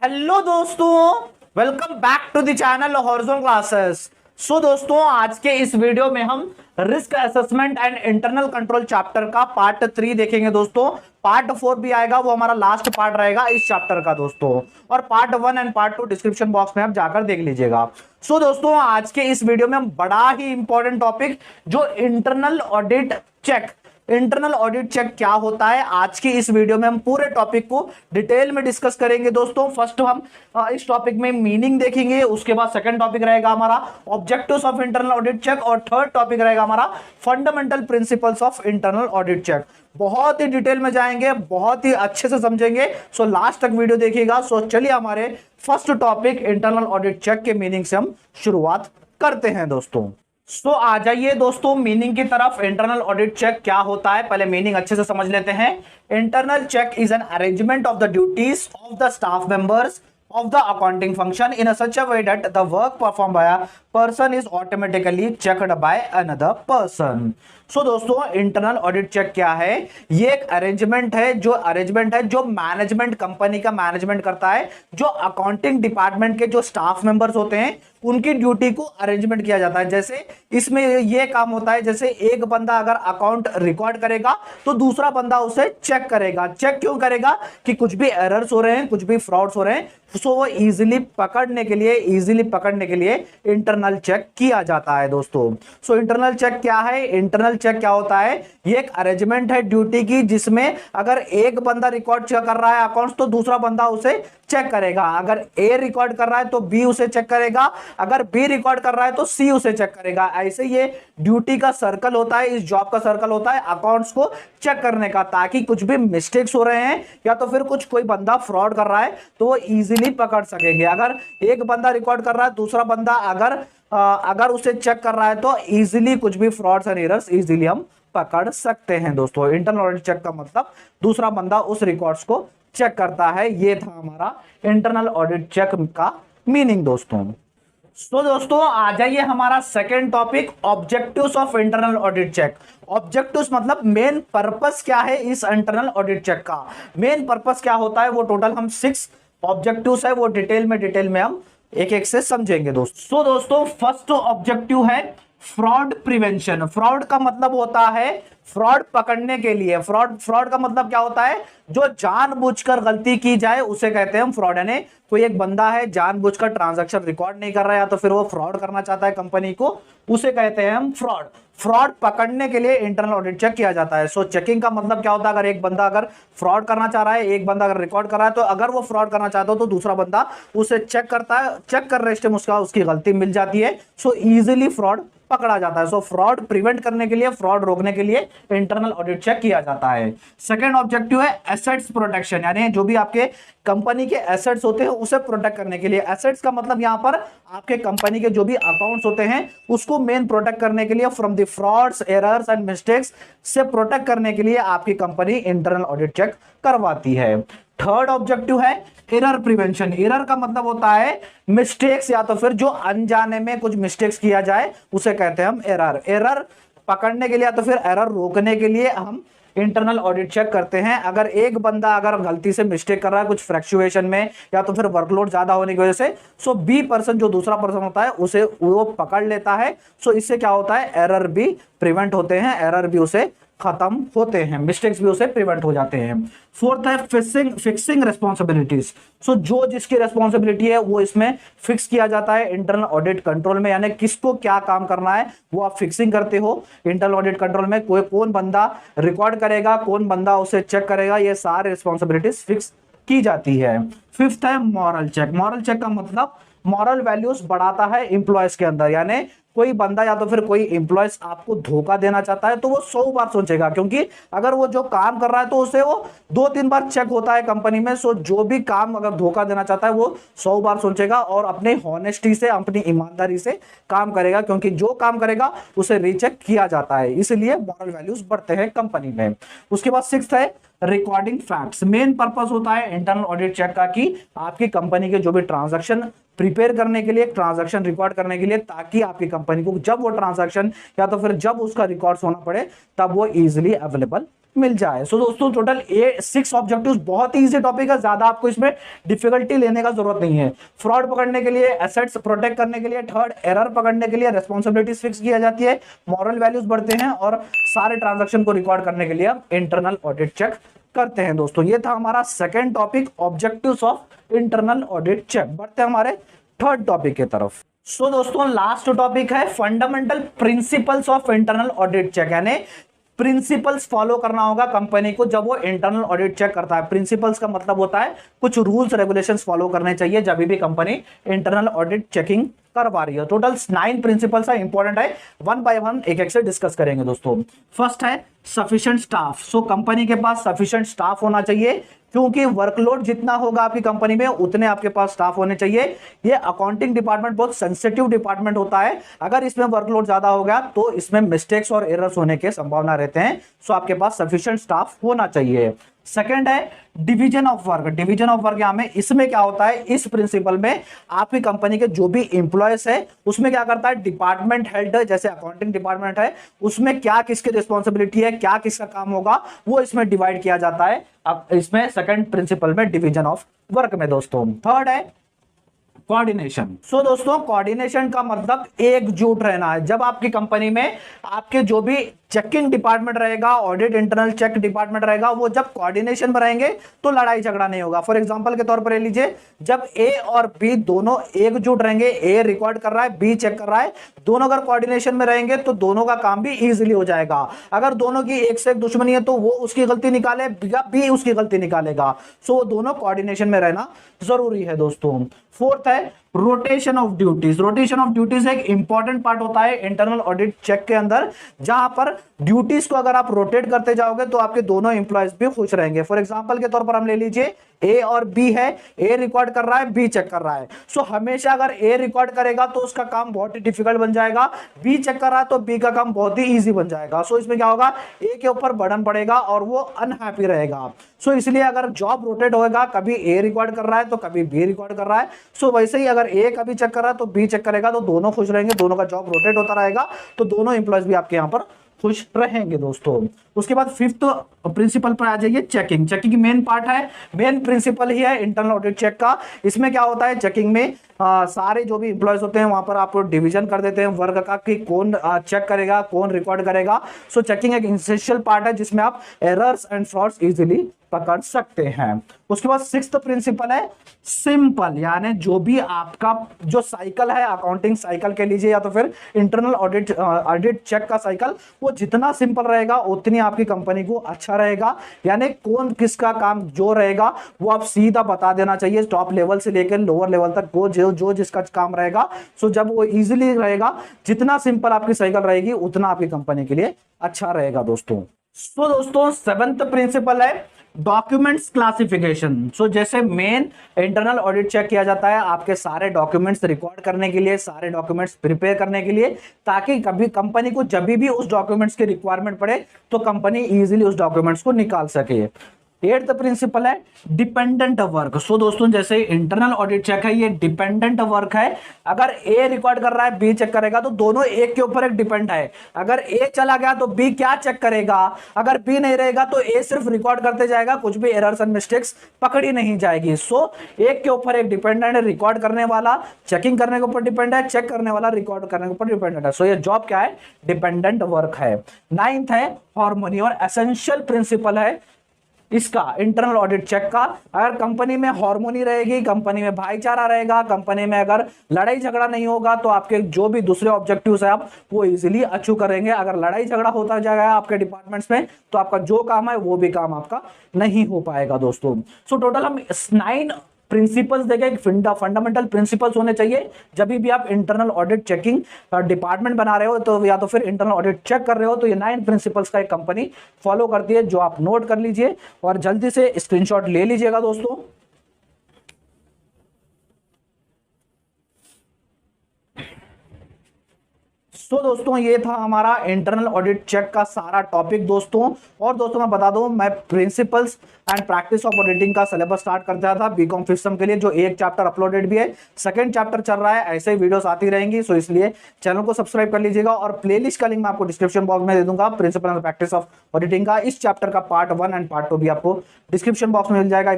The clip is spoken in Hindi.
हेलो दोस्तों, welcome back to the channel horizon classes. So दोस्तों, आज के इस वीडियो में हम risk assessment and internal control chapter का पार्ट 3 देखेंगे दोस्तों। पार्ट 4 भी आएगा, वो हमारा लास्ट पार्ट रहेगा इस चैप्टर का दोस्तों। और part 1 and part 2 description box में आप जाकर देख लीजिएगा। सो दोस्तों, आज के इस वीडियो में हम बड़ा ही इंपॉर्टेंट टॉपिक जो internal audit check, internal audit check क्या होता है, आज की इस वीडियो में हम पूरे टॉपिक को डिटेल में डिस्कस करेंगे दोस्तों। फर्स्ट हम इस टॉपिक में मीनिंग देखेंगे, उसके बाद सेकंड टॉपिक रहेगा हमारा objectives of internal audit check, और थर्ड टॉपिक रहेगा हमारा fundamental principles of internal audit check. बहुत ही डिटेल में जाएंगे, बहुत ही अच्छे से समझेंगे। सो लास्ट तक वीडियो देखिएगा। सो चलिए हमारे first topic internal audit check के मीनिंग से हम शुरुआत करते हैं दोस्तों। सो आ जाइए दोस्तों मीनिंग की तरफ। इंटरनल ऑडिट चेक क्या होता है, पहले मीनिंग अच्छे से समझ लेते हैं। Internal check is an arrangement of the duties of the staff members of the accounting function in a such a way that the work performed by a person is automatically checked by another person. सो दोस्तों, इंटरनल ऑडिट चेक क्या है? ये एक अरेंजमेंट है, जो मैनेजमेंट, कंपनी का मैनेजमेंट करता है। जो अकाउंटिंग डिपार्टमेंट के जो स्टाफ मेंबर्स होते हैं उनकी ड्यूटी को अरेंजमेंट किया जाता है। जैसे इसमें ये काम होता है, जैसे एक बंदा अगर अकाउंट रिकॉर्ड करेगा तो दूसरा बंदा उसे चेक करेगा। चेक क्यों करेगा? कि कुछ भी एरर्स हो रहे हैं, कुछ भी फ्रॉड्स हो रहे हैं, सो वो इजीली पकड़ने के लिए इंटरनल चेक किया जाता है दोस्तों। सो इंटरनल चेक क्या है? इंटरनल चेक क्या होता है? ये एक अरेंजमेंट है ड्यूटी की, जिसमें अगर एक बंदा रिकॉर्ड चेक कर रहा है अकाउंट्स तो दूसरा बंदा उसे चेक करेगा। अगर ए रिकॉर्ड कर रहा है तो बी उसे चेक करेगा, अगर बी रिकॉर्ड कर रहा है तो सी उसे चेक करेगा। ऐसे ये ड्यूटी का सर्कल होता है, इस जॉब का सर्कल होता है अकाउंट्स को चेक करने का, ताकि कुछ भी मिस्टेक्स हो रहे हैं या तो फिर कोई बंदा फ्रॉड कर रहा है तो वो इजीली पकड़ सकेंगे। अगर एक बंदा रिकॉर्ड कर रहा है, दूसरा बंदा अगर उसे चेक कर रहा है तो इजीली कुछ भी फ्रॉड्स एंड एरर्स इजीली हम पकड़ सकते हैं दोस्तों। इंटरनल ऑडिट चेक का मतलब दूसरा बंदा उस रिकॉर्ड्स को चेक करता है। ये था हमारा इंटरनल ऑडिट चेक का मीनिंग दोस्तों। तो दोस्तों, आ जाइए हमारा second topic, objectives of internal audit check. Objectives मतलब मेन पर्पस क्या है इस इंटरनल ऑडिट चेक का। मेन पर्पस क्या होता है, वो टोटल हम 6 ऑब्जेक्टिव्स है, वो डिटेल में हम एक एक से समझेंगे दोस्तों। तो दोस्तों, फर्स्ट ऑब्जेक्टिव है फ्रॉड प्रिवेंशन। फ्रॉड का मतलब होता है फ्रॉड पकड़ने के लिए। फ्रॉड का मतलब क्या होता है? जो जानबूझकर गलती की जाए उसे कहते हैं हम फ्रॉड। यानी कोई एक बंदा है जानबूझकर ट्रांजैक्शन रिकॉर्ड नहीं कर रहा है या तो फिर वो फ्रॉड करना चाहता है कंपनी को, उसे कहते हैं हम फ्रॉड। फ्रॉड पकड़ने के लिए इंटरनल ऑडिट चेक किया जाता है। सो चेकिंग का मतलब क्या होता है? अगर एक बंदा अगर फ्रॉड करना चाह रहा है, एक बंदा अगर रिकॉर्ड कर रहा है, तो अगर वो फ्रॉड करना चाहता हो तो दूसरा बंदा उसे चेक करता है, चेक कर रहे टाइम उसकी गलती मिल जाती है, सो इजीली फ्रॉड पकड़ा जाता है। सो फ्रॉड प्रिवेंट करने के लिए, फ्रॉड रोकने के लिए इंटरनल ऑडिट चेक किया जाता है। सेकंड ऑब्जेक्टिव है एसेट्स प्रोटेक्शन, यानी जो भी आपके कंपनी के एसेट्स होते हैं उसे प्रोटेक्ट करने के लिए। एसेट्स का मतलब यहां पर आपके कंपनी के जो भी अकाउंट्स होते हैं उसको मेन प्रोटेक्ट करने के लिए, from the frauds, errors and mistakes से प्रोटेक्ट करने के लिए आपकी कंपनी इंटरनल ऑडिट चेक करवाती है। थर्ड ऑब्जेक्टिव है एरर प्रिवेंशन। एरर का मतलब होता है मिस्टेक्स, या तो फिर जो अनजाने में कुछ मिस्टेक्स किया जाए उसे कहते हैं हम एरर। एरर पकड़ने के लिए या तो फिर एरर रोकने के लिए हम इंटरनल ऑडिट चेक करते हैं। अगर एक बंदा अगर गलती से मिस्टेक कर रहा है कुछ फ्लक्चुएशन में या तो फिर वर्कलोड ज्यादा होने की वजह से, सो बी पर्सन जो दूसरा पर्सन होता है उसे वो पकड़ लेता है। सो इससे क्या होता है? एरर भी प्रिवेंट होते हैं, एरर भी उसे खत्म होते हैं, मिस्टेक्स भी उसे प्रिवेंट हो जाते हैं। फोर्थ है फिक्सिंग रिस्पॉन्सिबिलिटीज। सो जो जिसकी रिस्पॉन्सिबिलिटी है वो इसमें फिक्स किया जाता है इंटरनल ऑडिट कंट्रोल में, यानी किसको क्या काम करना है वो आप फिक्सिंग करते हो इंटरनल ऑडिट कंट्रोल में। कौन बंदा रिकॉर्ड करेगा, कौन बंदा उसे चेक करेगा, ये सारे रिस्पॉन्सिबिलिटीज फिक्स की जाती है। फिफ्थ है मॉरल चेक। मॉरल चेक का मतलब मॉरल वैल्यूज बढ़ाता है इंप्लॉयज के अंदर, यानी कोई बंदा या तो फिर कोई एम्प्लॉयज आपको धोखा देना चाहता है तो वो 100 बार सोचेगा, क्योंकि अगर वो जो काम कर रहा है तो उसे वो 2-3 बार चेक होता है कंपनी में। सो जो भी काम अगर धोखा देना चाहता है वो 100 बार सोचेगा और अपने हॉनेस्टी से, अपनी ईमानदारी से काम करेगा, क्योंकि जो काम करेगा उसे रीचेक किया जाता है, इसलिए मॉरल वैल्यूज बढ़ते हैं कंपनी में। उसके बाद सिक्स्थ है रिकॉर्डिंग फैक्ट्स। मेन पर्पस होता है इंटरनल ऑडिट चेक का कि आपकी कंपनी के जो भी ट्रांजैक्शन प्रिपेयर करने के लिए, ट्रांजैक्शन रिकॉर्ड करने के लिए, ताकि आपकी कंपनी को जब वो ट्रांजैक्शन या तो फिर जब उसका रिकॉर्ड्स होना पड़े तब वो इजीली अवेलेबल मिल जाए। सो दोस्तों टोटल ये 6 ऑब्जेक्टिव्स, बहुत ही इजी टॉपिक है, ज्यादा आपको इसमें डिफिकल्टी लेने का जरूरत नहीं है। फ्रॉड पकड़ने के लिए, एसेट्स प्रोटेक्ट करने के लिए, थर्ड एरर पकड़ने के लिए रेस्पॉन्सिबिलिटीज फिक्स किया जाती है, मॉरल वैल्यूज बढ़ते हैं, और सारे ट्रांजैक्शन को रिकॉर्ड करने के लिए हम इंटरनल ऑडिट चेक करते हैं। दोस्तों ये था हमारा second topic, objectives of internal audit check. बढ़ते हैं हमारे थर्ड टॉपिक की तरफ। सो दोस्तों लास्ट टॉपिक है fundamental principles of internal audit check, यानी प्रिंसिपल्स फॉलो करना होगा कंपनी को जब वो इंटरनल ऑडिट चेक करता है। प्रिंसिपल्स का मतलब होता है कुछ रूल्स रेगुलेशंस फॉलो करने चाहिए जब भी कंपनी इंटरनल ऑडिट चेकिंग करवा रही है। टोटल 9 प्रिंसिपल्स है, इंपॉर्टेंट है, वन बाय वन एक एक से डिस्कस करेंगे दोस्तों। फर्स्ट है सफिशिएंट स्टाफ। सो कंपनी के पास सफिशिएंट स्टाफ होना चाहिए, क्योंकि वर्कलोड जितना होगा आपकी कंपनी में उतने आपके पास स्टाफ होने चाहिए। ये अकाउंटिंग डिपार्टमेंट बहुत सेंसिटिव डिपार्टमेंट होता है, अगर इसमें वर्कलोड ज्यादा हो गया तो इसमें मिस्टेक्स और एरर्स होने के संभावना रहते हैं। सो आपके पास सफिशिएंट स्टाफ होना चाहिए। सेकंड है division of work. Division of work यहाँ में इसमें क्या होता है, इस प्रिंसिपल में आपकी कंपनी के जो भी एम्प्लॉयज है उसमें क्या करता है, डिपार्टमेंट हेड जैसे अकाउंटिंग डिपार्टमेंट है उसमें क्या किसकी रिस्पॉन्सिबिलिटी है, क्या किसका काम होगा, वो इसमें डिवाइड किया जाता है। अब इसमें सेकंड प्रिंसिपल में डिवीजन ऑफ वर्क में दोस्तों। थर्ड है कोऑर्डिनेशन। सो दोस्तों कोऑर्डिनेशन का मतलब एकजुट रहना है। जब आपकी कंपनी में आपके जो भी चेकिंग डिपार्टमेंट रहेगा, ऑडिट इंटरनल चेक डिपार्टमेंट रहेगा, वो जब कोऑर्डिनेशन में रहेंगे तो लड़ाई झगड़ा नहीं होगा। फॉर एग्जांपल के तौर पर ले लीजिए, जब ए और बी दोनों एकजुट रहेंगे, ए रिकॉर्ड कर रहा है, बी चेक कर रहा है, दोनों अगर कोऑर्डिनेशन में रहेंगे तो दोनों का काम भी इजीली हो जाएगा। अगर दोनों की एक से एक दुश्मनी है तो वो उसकी गलती निकाले, बी उसकी गलती निकालेगा। सो दोनों कोऑर्डिनेशन में रहना जरूरी है दोस्तों। फोर्थ है rotation of duties. Rotation of duties एक इंपॉर्टेंट पार्ट होता है इंटरनल ऑडिट चेक के अंदर, जहां पर ड्यूटीज को अगर आप रोटेट करते जाओगे तो आपके दोनों एम्प्लॉयज भी खुश रहेंगे। फॉर एग्जांपल के तौर पर हम ले लीजिए, ए और बी है, ए रिकॉर्ड कर रहा है, बी चेक कर रहा है। सो हमेशा अगर ए रिकॉर्ड करेगा तो उसका काम बहुत ही डिफिकल्ट बन जाएगा, बी चेक कर रहा है तो बी का काम बहुत ही इजी बन जाएगा। सो इसमें क्या होगा, ए के ऊपर बर्डन पड़ेगा और वो अनहैप्पी रहेगा। सो इसलिए अगर जॉब रोटेट होगा, कभी ए रिकॉर्ड कर रहा है तो कभी बी रिकॉर्ड कर रहा है, सो वैसे ही अगर ए कभी चेक कर रहा है तो बी चेक करेगा, तो दोनों खुश रहेंगे, दोनों का जॉब रोटेट होता रहेगा, तो दोनों एम्प्लॉयज भी आपके यहाँ पर खुश रहेंगे दोस्तों। उसके बाद फिफ्थ प्रिंसिपल पर आ जाइए, चेकिंग। चेकिंग मेन पार्ट है, मेन प्रिंसिपल ही है इंटरनल ऑडिट चेक का। इसमें क्या होता है, चेकिंग में सारे जो भी एम्प्लॉयज होते हैं वहां पर आप डिवीजन कर देते हैं वर्क का कि कौन चेक करेगा, कौन रिकॉर्ड करेगा। सो चेकिंग एक एसेंशियल पार्ट है जिसमें आप एरर्स एंड फ्रॉड्स इजीली पकड़ सकते हैं। उसके बाद सिक्स्थ प्रिंसिपल है सिंपल, यानी जो भी आपका जो साइकिल है, अकाउंटिंग साइकिल के लीजिए या तो फिर इंटरनल ऑडिट चेक का साइकिल, वो जितना सिंपल रहेगा उतनी आपकी कंपनी को अच्छा रहेगा। यानी कौन किसका काम जो रहेगा वो आप सीधा बता देना चाहिए, टॉप लेवल से लेकर लोअर लेवल तक वो जो जिसका काम रहेगा। सो जब वो इजीली रहेगा, जितना सिंपल आपकी साइकिल रहेगी उतना आपकी कंपनी के लिए अच्छा रहेगा दोस्तों। सो दोस्तों सेवंथ प्रिंसिपल है डॉक्यूमेंट्स क्लासिफिकेशन। सो जैसे मेन इंटरनल ऑडिट चेक किया जाता है आपके सारे डॉक्यूमेंट्स रिकॉर्ड करने के लिए, सारे डॉक्यूमेंट्स प्रिपेयर करने के लिए, ताकि कभी कंपनी को जब भी उस डॉक्यूमेंट्स की रिक्वायरमेंट पड़े तो कंपनी इजीली उस डॉक्यूमेंट्स को निकाल सके। एट्थ प्रिंसिपल है डिपेंडेंट वर्क। सो दोस्तों जैसे इंटरनल ऑडिट चेक है, ये डिपेंडेंट वर्क है। अगर ए रिकॉर्ड कर रहा है, बी चेक करेगा, तो दोनों एक के ऊपर एक डिपेंड है। अगर ए चला गया तो बी क्या चेक करेगा, अगर बी नहीं रहेगा तो ए सिर्फ रिकॉर्ड करते जाएगा, कुछ भी एरर्स एंड मिस्टेक्स पकड़ी नहीं जाएगी। सो एक के ऊपर एक डिपेंडेंट है, रिकॉर्ड करने वाला चेकिंग करने के ऊपर डिपेंड है, चेक करने वाला रिकॉर्ड करने के ऊपर डिपेंडेंट है। सो ये जॉब क्या है, डिपेंडेंट वर्क है। नाइन्थ है हार्मोनी, और एसेंशियल प्रिंसिपल है इसका इंटरनल ऑडिट चेक का। अगर कंपनी में हार्मोनी रहेगी, कंपनी में भाईचारा रहेगा, कंपनी में अगर लड़ाई झगड़ा नहीं होगा तो आपके जो भी दूसरे ऑब्जेक्टिव्स है आप वो इजीली अचीव करेंगे। अगर लड़ाई झगड़ा होता जाएगा आपके डिपार्टमेंट्स में तो आपका जो काम है वो भी काम आपका नहीं हो पाएगा दोस्तों। सो टोटल हम 9 प्रिंसिपल्स देखें, फंडामेंटल प्रिंसिपल्स होने चाहिए जब भी आप इंटरनल ऑडिट चेकिंग डिपार्टमेंट बना रहे हो तो, या तो फिर इंटरनल ऑडिट चेक कर रहे हो, तो ये 9 प्रिंसिपल्स का एक कंपनी फॉलो करती है, जो आप नोट कर लीजिए और जल्दी से स्क्रीनशॉट ले लीजिएगा दोस्तों। सो दोस्तों ये था हमारा इंटरनल ऑडिट चेक का सारा टॉपिक दोस्तों। और दोस्तों मैं बता दूं, मैं principles and practice of auditing का सिलेबस स्टार्ट कर दिया था बीकॉम फिफ्थ सेम के लिए, जो एक चैप्टर अपलोडेड भी है, सेकंड चैप्टर चल रहा है, ऐसे ही वीडियोस आती रहेंगी। सो इसलिए चैनल को सब्सक्राइब कर लीजिएगा और प्लेलिस्ट का लिंक मैं आपको डिस्क्रिप्शन बॉक्स में दे दूंगा। Principle and practice of auditing का इस चैप्टर का पार्ट 1 एंड पार्ट 2 भी आपको डिस्क्रिप्शन बॉक्स में मिल जाएगा।